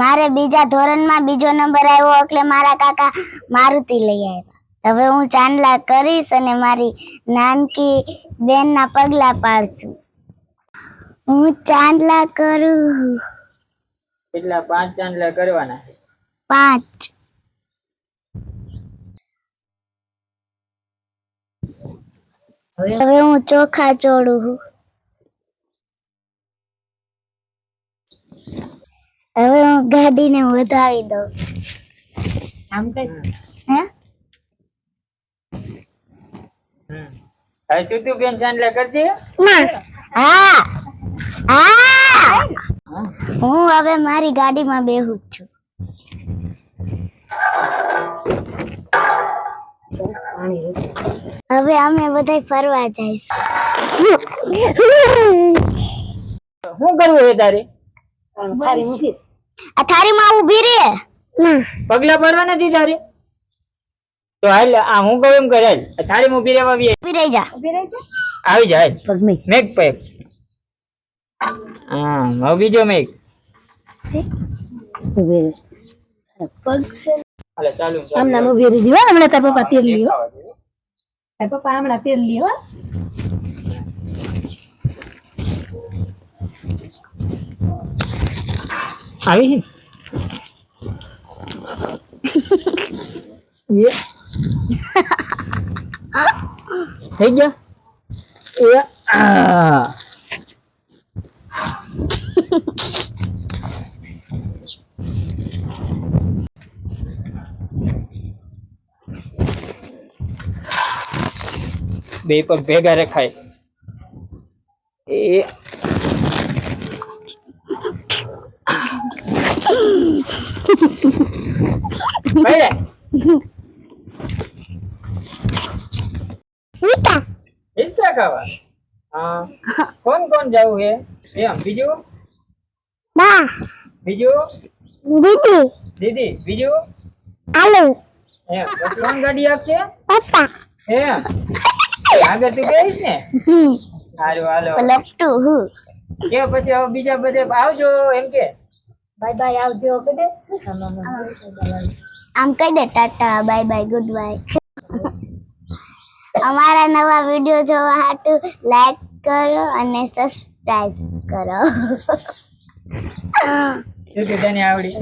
મારે બીજા ધોરણમાં બીજો નંબર આવ્યો એટલે મારા કાકા મારુતિ લઈ આવ્યા. હવે હું ચાંદલા કરીશ અને મારી નાનકી બેનના પગલા પાડશું. હું ચાંદલા કરું. કેટલા 5 ચાંદલા કરવાના? 5. હવે હું ચોખા ચોળું. હવે હું ગાડીને વધાવી દઉં. આમ કઈ હે હવે શું તું બેન ચાંદલા કરશે? હા હા હું હવે મારી ગાડીમાં બેહું છું. હવે અમે બધા ફરવા જઈશું. શું કરવું છે તારે? આ થાળીમાં ઊભી રે. પગલા પડવા નથી તારે? તો હાલ આ હું કહું એમ કર. હાલ થાળીમાં ઊભી રહેવા ઊભી રહી જા. આવી જા. હાલ મેઘ પગ. હા હવે બીજો મેઘ. પગ છે. હાલે ચાલુ. હમણાં ઊભી રહી જી. હમણાં તાર પપ્પા તેલ લીયો. તાર પપ્પા હમણાં તેલ લીયો. આવી છે થઈ ગયા. બે પગ ભેગા રખાય. એ કોણ કોણ જવું હે? એમ બીજું બીજું દીદી બીજું એમ કોણ ગાડી આપશે? એમ આગળ તું કહીશ ને? હાલો હાલો કે પછી હવે બીજા બધે આવજો એમ કે બાય બાય આવજો કે દે. આમ કહી દે tata bye bye goodbye. અમારા નવા વિડિયો જોવા હાટુ લાઈક કરો અને સબસ્ક્રાઇબ કરો. શું કે તને આવડી?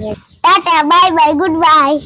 Tata bye bye good bye.